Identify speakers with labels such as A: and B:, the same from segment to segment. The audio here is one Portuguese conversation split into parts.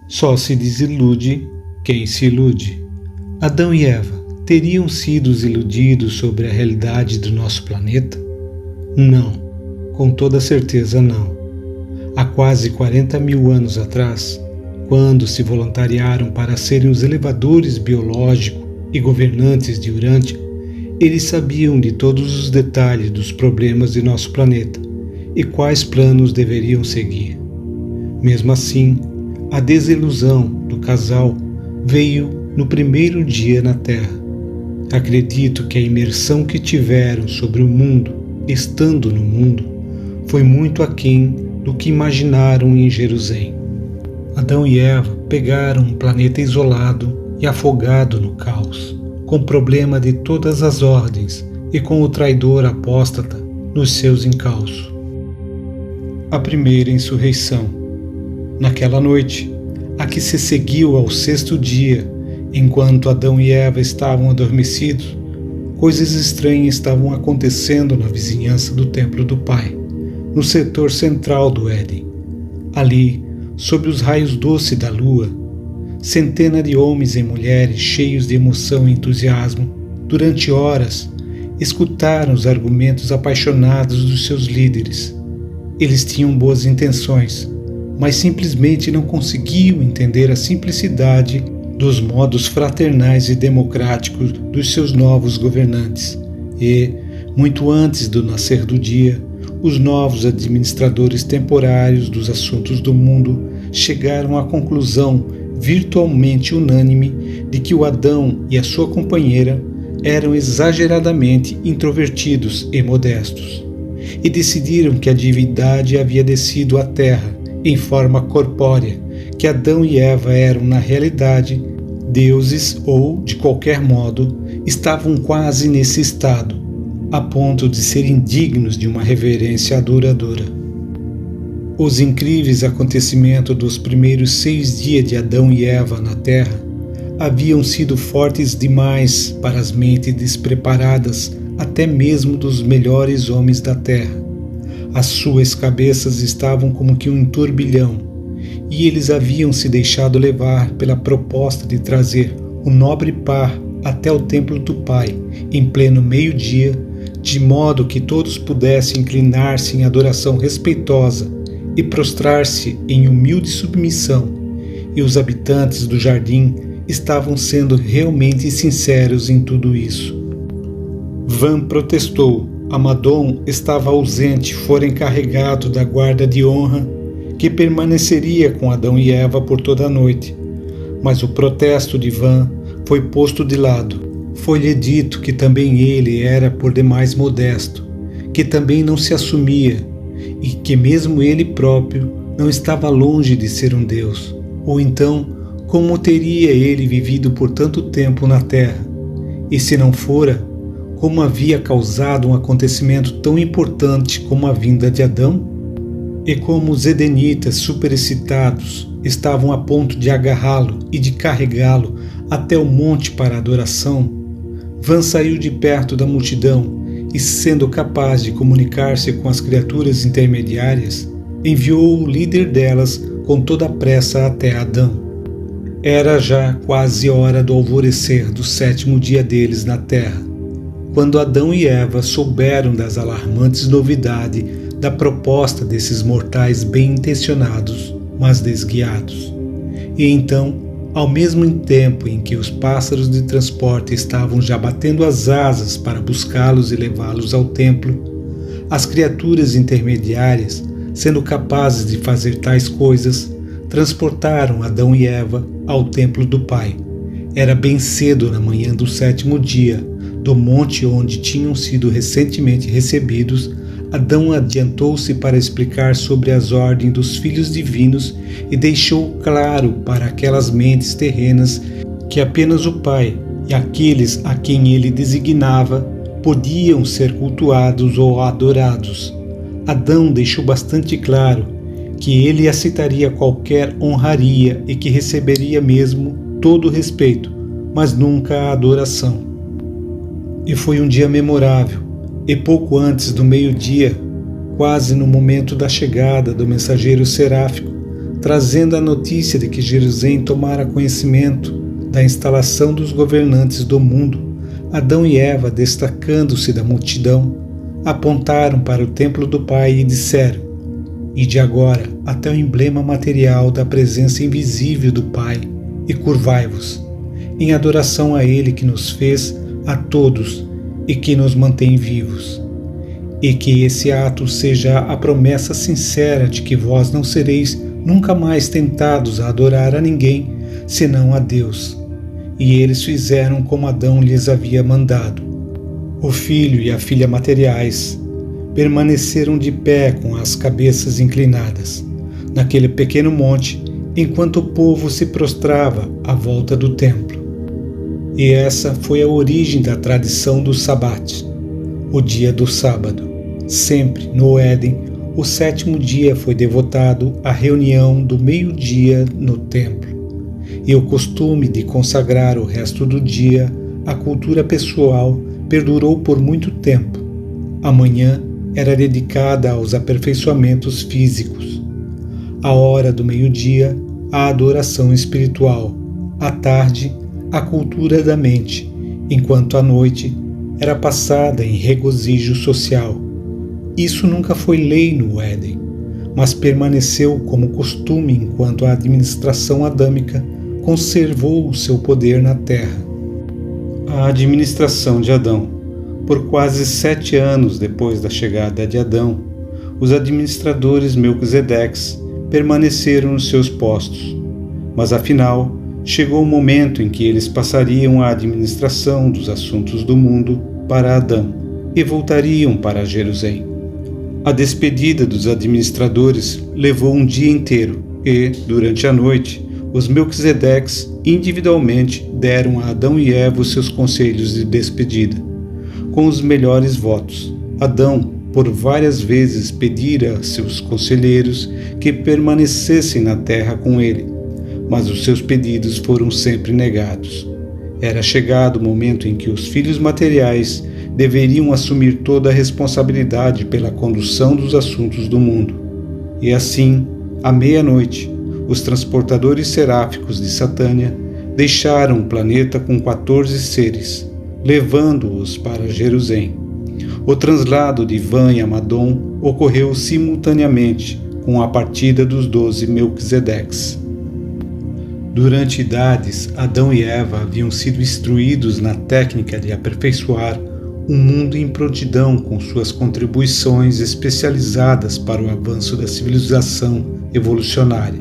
A: Só se desilude quem se ilude. Adão e Eva teriam sido iludidos sobre a realidade do nosso planeta? Não, com toda certeza não. Há quase 40 mil anos atrás, quando se voluntariaram para serem os elevadores biológicos e governantes de Urântia, eles sabiam de todos os detalhes dos problemas de nosso planeta e quais planos deveriam seguir. Mesmo assim, a desilusão do casal veio no primeiro dia na Terra. Acredito que a imersão que tiveram sobre o mundo, estando no mundo, foi muito aquém do que imaginaram em Jerusalém. Adão e Eva pegaram um planeta isolado e afogado no caos, com problema de todas as ordens e com o traidor apóstata nos seus encalços. A primeira insurreição. Naquela noite, a que se seguiu ao sexto dia, enquanto Adão e Eva estavam adormecidos, coisas estranhas estavam acontecendo na vizinhança do templo do Pai, no setor central do Éden. Ali, sob os raios doces da lua, centenas de homens e mulheres cheios de emoção e entusiasmo, durante horas, escutaram os argumentos apaixonados dos seus líderes. Eles tinham boas intenções, mas simplesmente não conseguiam entender a simplicidade dos modos fraternais e democráticos dos seus novos governantes. E, muito antes do nascer do dia, os novos administradores temporários dos assuntos do mundo chegaram à conclusão virtualmente unânime de que o Adão e a sua companheira eram exageradamente introvertidos e modestos, e decidiram que a divindade havia descido à terra em forma corpórea, que Adão e Eva eram, na realidade, deuses ou, de qualquer modo, estavam quase nesse estado, a ponto de serem dignos de uma reverência adoradora. Os incríveis acontecimentos dos primeiros 6 dias de Adão e Eva na Terra haviam sido fortes demais para as mentes despreparadas até mesmo dos melhores homens da Terra. As suas cabeças estavam como que um turbilhão, e eles haviam se deixado levar pela proposta de trazer o nobre par até o templo do Pai, em pleno meio-dia, de modo que todos pudessem inclinar-se em adoração respeitosa e prostrar-se em humilde submissão, e os habitantes do jardim estavam sendo realmente sinceros em tudo isso. Van protestou. Amadon estava ausente, fora encarregado da guarda de honra que permaneceria com Adão e Eva por toda a noite. Mas o protesto de Van foi posto de lado. Foi-lhe dito que também ele era por demais modesto, que também não se assumia e que mesmo ele próprio não estava longe de ser um Deus. Ou então, como teria ele vivido por tanto tempo na terra? E se não fora, como havia causado um acontecimento tão importante como a vinda de Adão? E como os edenitas superexcitados estavam a ponto de agarrá-lo e de carregá-lo até o monte para adoração, Van saiu de perto da multidão e, sendo capaz de comunicar-se com as criaturas intermediárias, enviou o líder delas com toda a pressa até Adão. Era já quase hora do alvorecer do 7º dia deles na terra, quando Adão e Eva souberam das alarmantes novidades da proposta desses mortais bem-intencionados, mas desguiados. E então, ao mesmo tempo em que os pássaros de transporte estavam já batendo as asas para buscá-los e levá-los ao templo, as criaturas intermediárias, sendo capazes de fazer tais coisas, transportaram Adão e Eva ao templo do Pai. Era bem cedo na manhã do 7º dia, do monte onde tinham sido recentemente recebidos. Adão adiantou-se para explicar sobre as ordens dos filhos divinos e deixou claro para aquelas mentes terrenas que apenas o Pai e aqueles a quem ele designava podiam ser cultuados ou adorados. Adão deixou bastante claro que ele aceitaria qualquer honraria e que receberia mesmo todo o respeito, mas nunca a adoração. E foi um dia memorável, e pouco antes do meio-dia, quase no momento da chegada do mensageiro seráfico, trazendo a notícia de que Jerusalém tomara conhecimento da instalação dos governantes do mundo, Adão e Eva, destacando-se da multidão, apontaram para o templo do Pai e disseram: "Ide agora até o emblema material da presença invisível do Pai e curvai-vos, em adoração a Ele que nos fez a todos e que nos mantém vivos. E que esse ato seja a promessa sincera de que vós não sereis nunca mais tentados a adorar a ninguém, senão a Deus." E eles fizeram como Adão lhes havia mandado. O filho e a filha materiais permaneceram de pé com as cabeças inclinadas, naquele pequeno monte, enquanto o povo se prostrava à volta do templo. E essa foi a origem da tradição do Sabate, o dia do sábado. Sempre, no Éden, o 7º dia foi devotado à reunião do meio-dia no templo, e o costume de consagrar o resto do dia à cultura pessoal perdurou por muito tempo. A manhã era dedicada aos aperfeiçoamentos físicos, a hora do meio-dia à adoração espiritual, à tarde à cultura da mente, enquanto a noite era passada em regozijo social. Isso nunca foi lei no Éden, mas permaneceu como costume enquanto a administração adâmica conservou o seu poder na terra. A administração de Adão. Por quase 7 anos depois da chegada de Adão, os administradores Melquisedeques permaneceram nos seus postos, mas afinal chegou o momento em que eles passariam a administração dos assuntos do mundo para Adão e voltariam para Jerusalém. A despedida dos administradores levou um dia inteiro e, durante a noite, os Melquisedeques individualmente deram a Adão e Eva os seus conselhos de despedida, com os melhores votos. Adão, por várias vezes, pedira a seus conselheiros que permanecessem na terra com ele, mas os seus pedidos foram sempre negados. Era chegado o momento em que os filhos materiais deveriam assumir toda a responsabilidade pela condução dos assuntos do mundo. E assim, à meia-noite, os transportadores seráficos de Satânia deixaram o planeta com 14 seres, levando-os para Jerusalém. O translado de Van e Amadon ocorreu simultaneamente com a partida dos 12 Melquisedeques. Durante idades, Adão e Eva haviam sido instruídos na técnica de aperfeiçoar um mundo em prontidão com suas contribuições especializadas para o avanço da civilização evolucionária.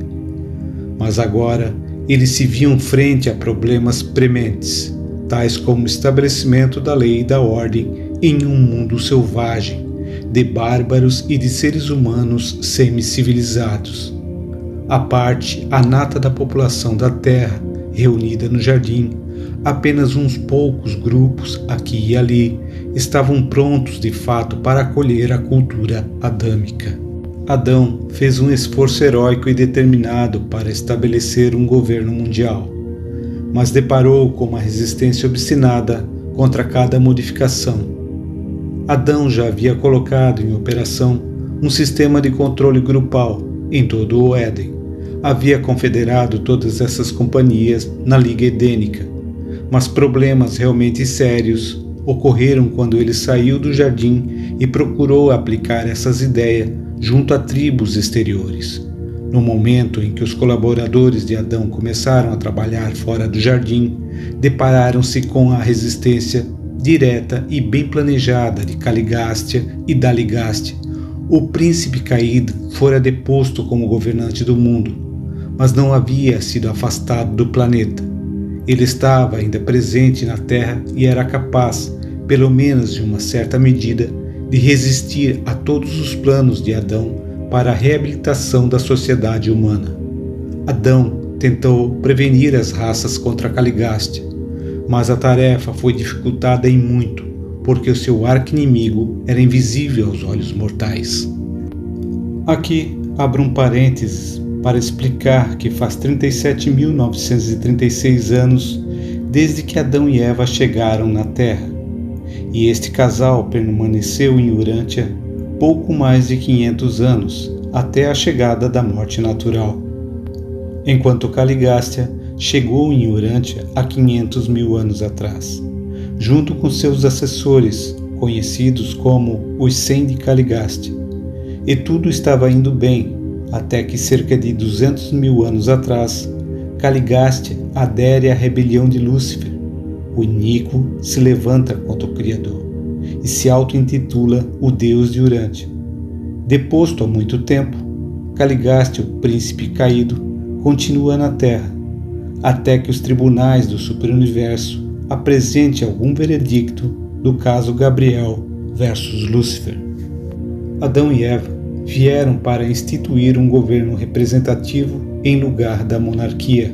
A: Mas agora eles se viam frente a problemas prementes, tais como o estabelecimento da lei e da ordem em um mundo selvagem, de bárbaros e de seres humanos semi-civilizados. A parte, a nata da população da Terra, reunida no jardim, apenas uns poucos grupos, aqui e ali, estavam prontos de fato para acolher a cultura adâmica. Adão fez um esforço heróico e determinado para estabelecer um governo mundial, mas deparou com uma resistência obstinada contra cada modificação. Adão já havia colocado em operação um sistema de controle grupal em todo o Éden. Havia confederado todas essas companhias na Liga Edênica, mas problemas realmente sérios ocorreram quando ele saiu do jardim e procurou aplicar essas ideias junto a tribos exteriores. No momento em que os colaboradores de Adão começaram a trabalhar fora do jardim, depararam-se com a resistência direta e bem planejada de Caligástia e Daligástia. O príncipe caído fora deposto como governante do mundo, mas não havia sido afastado do planeta. Ele estava ainda presente na Terra e era capaz, pelo menos de uma certa medida, de resistir a todos os planos de Adão para a reabilitação da sociedade humana. Adão tentou prevenir as raças contra Caligástia, mas a tarefa foi dificultada em muito, porque o seu arqui-inimigo era invisível aos olhos mortais. Aqui abro um parênteses para explicar que faz 37.936 anos desde que Adão e Eva chegaram na Terra, e este casal permaneceu em Urântia pouco mais de 500 anos, até a chegada da morte natural. enquanto Caligástia chegou em Urântia há 500 mil anos atrás, junto com seus assessores, conhecidos como os 100 de Caligástia. E tudo estava indo bem, até que cerca de 200 mil anos atrás, Caligástia adere à rebelião de Lúcifer. O iníquo se levanta contra o Criador e se auto-intitula o Deus de Urântia. Deposto há muito tempo, Caligástia, o príncipe caído, continua na Terra, até que os tribunais do superuniverso apresentem algum veredicto do caso Gabriel versus Lúcifer. Adão e Eva vieram para instituir um governo representativo em lugar da monarquia,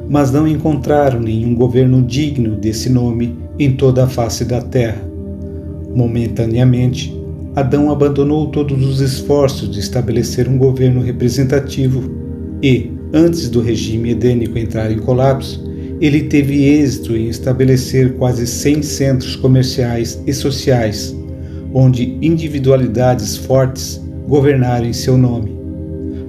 A: mas não encontraram nenhum governo digno desse nome em toda a face da Terra. Momentaneamente, Adão abandonou todos os esforços de estabelecer um governo representativo e, antes do regime edênico entrar em colapso, ele teve êxito em estabelecer quase 100 centros comerciais e sociais, onde individualidades fortes governaram em seu nome.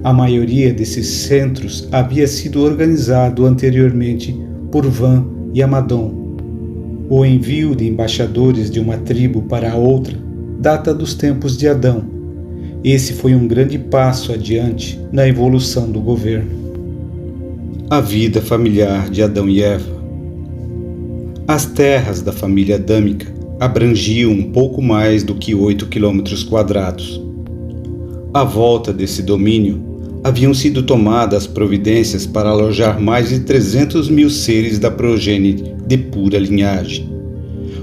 A: A maioria desses centros havia sido organizado anteriormente por Van e Amadon. O envio de embaixadores de uma tribo para a outra data dos tempos de Adão. Esse foi um grande passo adiante na evolução do governo. A vida familiar de Adão e Eva. As terras da família adâmica abrangiam um pouco mais do que 8 km². À volta desse domínio, haviam sido tomadas providências para alojar mais de 300 mil seres da progênie de pura linhagem.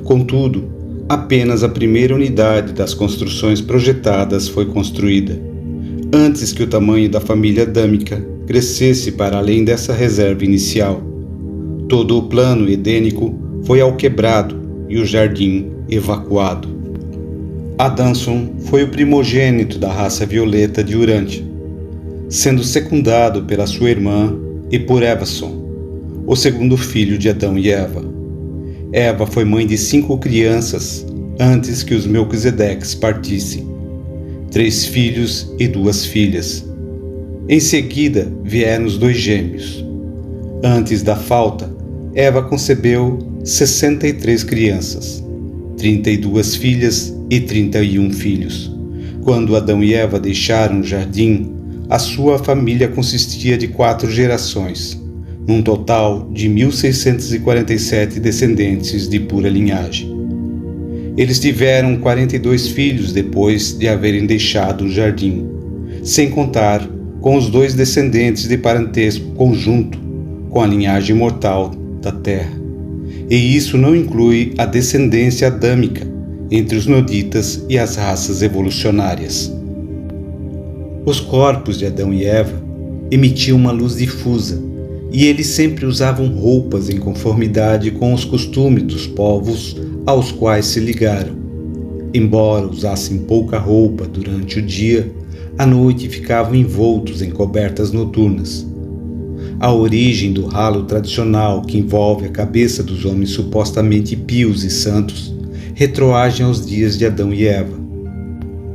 A: Contudo, apenas a primeira unidade das construções projetadas foi construída, antes que o tamanho da família adâmica crescesse para além dessa reserva inicial. Todo o plano edênico foi alquebrado e o jardim evacuado. Adanson foi o primogênito da raça violeta de Urântia, sendo secundado pela sua irmã e por Evason, o segundo filho de Adão e Eva. Eva foi mãe de 5 crianças antes que os Melquisedeques partissem, 3 filhos e 2 filhas. Em seguida vieram os 2 gêmeos. Antes da falta, Eva concebeu 63 crianças, 32 filhas e 31 filhos. Quando Adão e Eva deixaram o jardim, a sua família consistia de 4 gerações, num total de 1.647 descendentes de pura linhagem. Eles tiveram 42 filhos depois de haverem deixado o jardim, sem contar com os 2 descendentes de parentesco conjunto com a linhagem mortal da Terra. E isso não inclui a descendência adâmica entre os noditas e as raças evolucionárias. Os corpos de Adão e Eva emitiam uma luz difusa, e eles sempre usavam roupas em conformidade com os costumes dos povos aos quais se ligaram. Embora usassem pouca roupa durante o dia, à noite ficavam envoltos em cobertas noturnas. A origem do halo tradicional que envolve a cabeça dos homens supostamente pios e santos retroagem aos dias de Adão e Eva.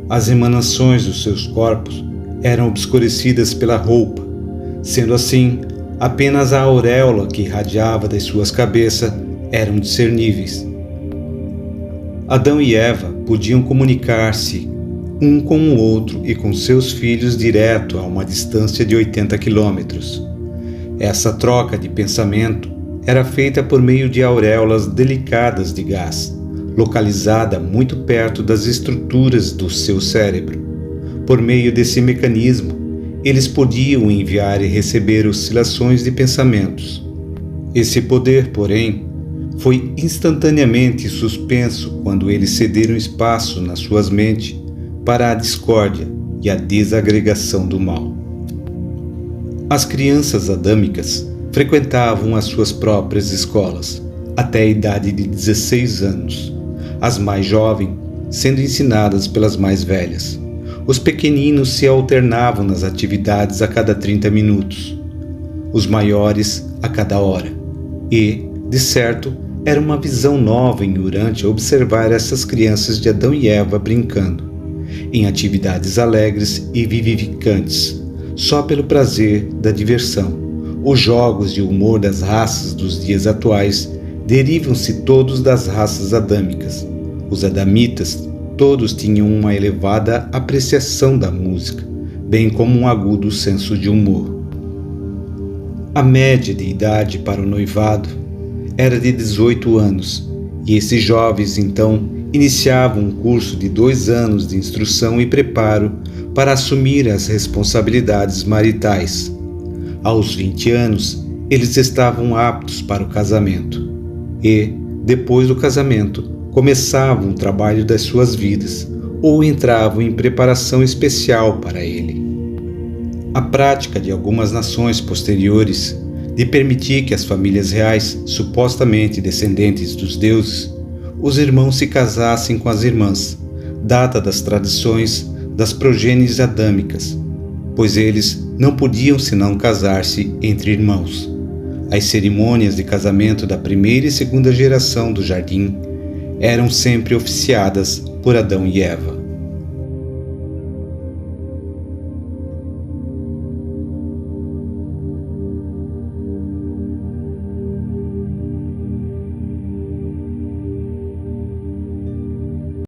A: As emanações dos seus corpos eram obscurecidas pela roupa, sendo assim, apenas a auréola que irradiava das suas cabeças eram discerníveis. Adão e Eva podiam comunicar-se um com o outro e com seus filhos direto a uma distância de 80 quilômetros. Essa troca de pensamento era feita por meio de auréolas delicadas de gás, localizada muito perto das estruturas do seu cérebro. Por meio desse mecanismo, eles podiam enviar e receber oscilações de pensamentos. Esse poder, porém, foi instantaneamente suspenso quando eles cederam espaço nas suas mentes para a discórdia e a desagregação do mal. As crianças adâmicas frequentavam as suas próprias escolas até a idade de 16 anos, as mais jovens sendo ensinadas pelas mais velhas. Os pequeninos se alternavam nas atividades a cada 30 minutos, os maiores a cada hora. E, de certo, era uma visão nova em Urântia observar essas crianças de Adão e Eva brincando, em atividades alegres e vivificantes, só pelo prazer da diversão,
B: Os jogos de humor das raças dos dias atuais derivam-se todos das raças adâmicas. Os adamitas todos tinham uma elevada apreciação da música, bem como um agudo senso de humor. A média de idade para o noivado era de 18 anos, e esses jovens então iniciavam um curso de 2 anos de instrução e preparo para assumir as responsabilidades maritais. Aos 20 anos, eles estavam aptos para o casamento e, depois do casamento, começavam o trabalho das suas vidas ou entravam em preparação especial para ele. A prática de algumas nações posteriores de permitir que as famílias reais, supostamente descendentes dos deuses, os irmãos se casassem com as irmãs, data das tradições das progênies adâmicas, pois eles não podiam senão casar-se entre irmãos. As cerimônias de casamento da primeira e segunda geração do jardim eram sempre oficiadas por Adão e Eva.